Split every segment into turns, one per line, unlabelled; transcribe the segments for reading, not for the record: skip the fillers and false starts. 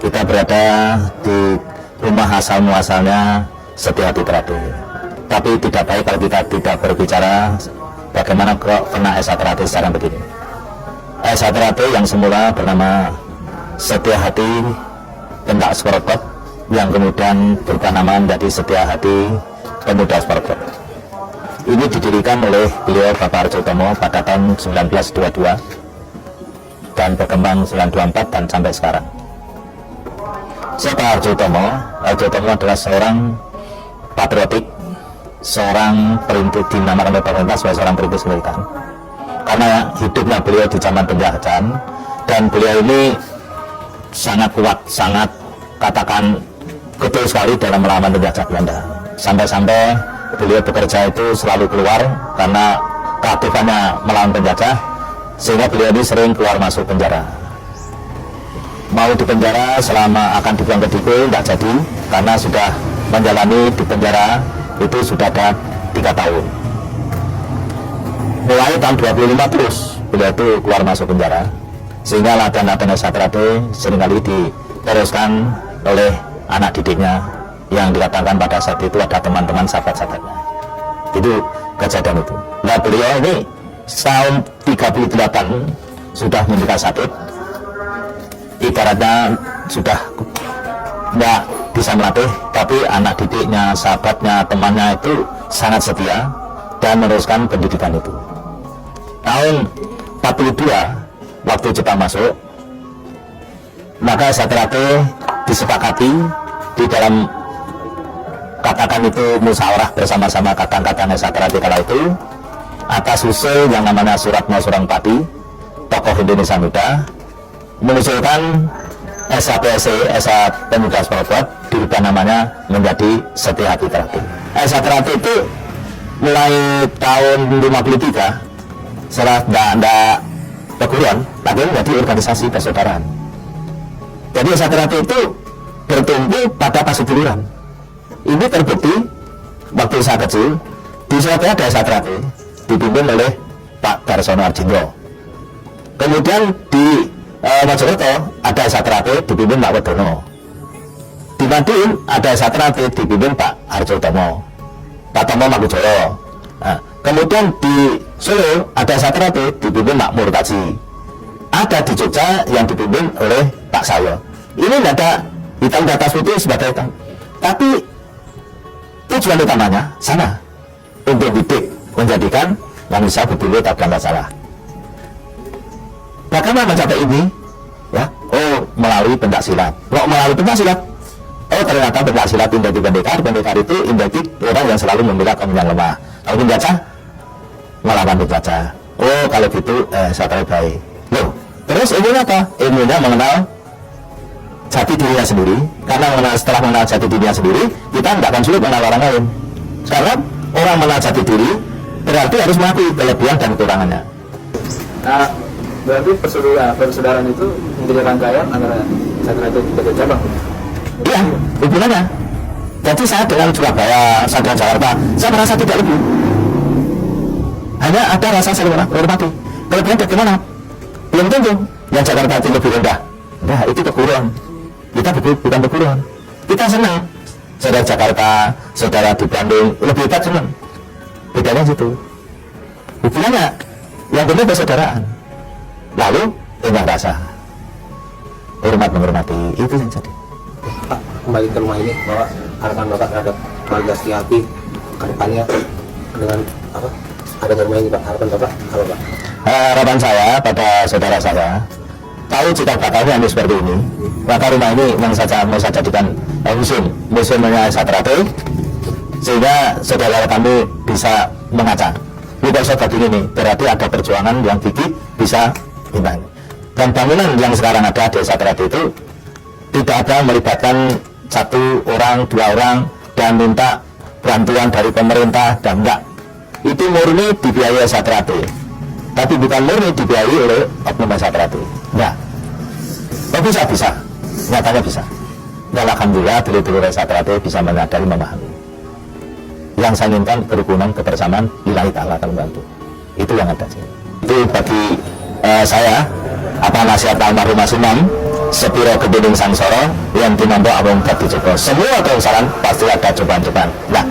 kita berada di rumah asal muasalnya Setia Hati Terapi. Tapi tidak baik kalau kita tidak berbicara bagaimana kok kena S.A. Terapi secara begini. S.A. Terapi yang semula bernama Setia Hati Pendak Sportclub, yang kemudian berubah nama menjadi Setia Hati Pemuda Sportclub. Ini didirikan oleh beliau Bapak Arjotomo pada tahun 1922 dan berkembang 1924 dan sampai sekarang. Siapa Arjotomo? Arjotomo adalah seorang patriotik, seorang perintis, dinamakan oleh pemerintah sebagai seorang perintis militan. Karena hidupnya beliau di zaman penjajahan, dan beliau ini sangat kuat, sangat katakan betul sekali dalam melawan penjajah Belanda. Sampai-sampai beliau bekerja itu selalu keluar karena keaktifannya melawan penjajah, sehingga beliau ini sering keluar masuk penjara. Mau di penjara selama akan dibuang ke Diko tidak jadi, karena sudah menjalani di penjara itu sudah ada 3 tahun. Mulai tahun 25 terus beliau itu keluar masuk penjara, sehingga latihan-latihan S.A. Terapi seringkali diteruskan oleh anak didiknya yang dikatakan pada saat itu ada teman-teman sahabat-sahabatnya. Itu kejadian itu. Nah, beliau ini tahun 38 sudah menderita sakit, ibaratnya sudah nggak bisa melatih, tapi anak didiknya, sahabatnya, temannya itu sangat setia dan meneruskan pendidikan itu. Tahun 42 waktu Jepang masuk, maka S.A. Terapi disepakati di dalam, katakan itu musyawarah bersama-sama katakan S.A. Terapi kala itu, atas usul yang namanya Suratmo Surangpati, tokoh Indonesia Muda, mengusulkan S.A.P.S.C, S.A. Pemuda Sportclub, dirubah namanya menjadi Setia Hati Terapi. S.A. Terapi itu mulai tahun 53 setelah tidak perguruan lagi menjadi organisasi persaudaraan. Jadi S.A. Terapi itu bertumbuh pada Pasuduluran. Ini terbukti waktu saya kecil di Surabaya ada S.A. Terapi dipimpin oleh Pak Darsono Arjindro. Kemudian di Mojokerto ada S.A. Terapi dipimpin Pak Wedono. Di Madiun ada S.A. Terapi dipimpin Pak Arjotomo, Pak Tomo Mangkujoyo. Nah, kemudian di Solo ada S.A. Terapi dipimpin Pak Murtaji. Ada di Jogja yang dipimpin oleh Pak Sayo. Ini tidak ada hitam di atas putih sebagai hitam, tapi tujuan utamanya sana, untuk didik, menjadikan manusia berbulu tak ada salah. Bagaimana mencapai ini? Ya, oh, melalui pencak silat. Kok melalui pencak silat? Oh, ternyata pencak silat indahkan pendekar. Pendekar itu indahkan orang yang selalu membela kaum yang lemah. Kalau penjajah melawan penjajah. Oh, kalau gitu saya tahu baik. Loh, terus ilmunya apa? Ilmunya mengenal jati dirinya sendiri. Karena setelah mengenal jati dirinya sendiri, kita tidak akan sulit mengenal orang lain. Karena orang mengenal jati diri berarti harus mengakui kelebihan dan kekurangannya.
Nah, berarti persaudaraan itu menjadi rangkaian antara satu tiga cabang.
Iya, hubungannya. Jadi saya dengan Surabaya, saya dengan Jakarta, saya merasa tidak lebih. Hanya ada rasa saling menghormati. Kelebihan bagaimana? Belum tentu. Yang Jakarta itu lebih rendah. Nah, itu kekurang. Kita bukan kekurang. Kita senang. Saudara Jakarta, saudara di Bandung lebih hebat, senang. Bedanya situ. Hubungannya yang benar persaudaraan. Lalu dengan rasa hormat menghormati, itu yang jadi.
Pak, kembali ke rumah ini, bahwa harapan Bapak terhadap keluarga Setia Hati ke depannya dengan apa? Ada rumah ini, Pak, harapan Bapak apa, Pak?
Harapan saya pada saudara saya, tahu jika bakalnya ini seperti ini, maka rumah ini yang saja mau saya jadikan museumnya S.A. Terapi, sehingga saudara kami bisa mengaca. Bukan seperti ini, berarti ada perjuangan yang gigih bisa hilang. Dan bangunan yang sekarang ada di S.A. Terapi itu tidak ada melibatkan 1 orang, 2 orang dan minta bantuan dari pemerintah, dan enggak. Itu murni dibiayai S.A. Terapi, tapi bukan murni dibiayai oleh oknum S.A. Terapi. Enggak. Oh, bisa, nyatanya bisa. Dan alhamdulillah dulu-dulu S.A. Terapi bisa menyadari, memahami. Yang saya inginkan kerukunan, kebersamaan, lillahi ta'ala akan membantu. Itu yang ada. Itu bagi saya, apa nasihat almarhum Mas Imam sepiro kepiting sangsara yang tinampa awong dadi coba. Semua keungsaran pasti ada cobaan-cobaan. Nah,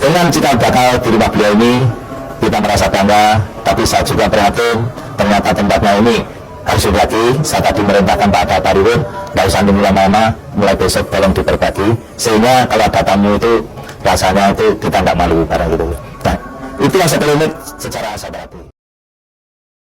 dengan cikal bakal di rumah beliau ini kita merasa bangga, tapi saya juga prihatin ternyata tempatnya ini harus lagi. Saya tadi merintahkan Pak Pariwun nggak usah nunggu lama-lama, mulai besok tolong diperbagi sehingga kalau ada tamu itu rasanya itu kita nggak malu barang gitu. Nah, itu yang sekelumit secara asal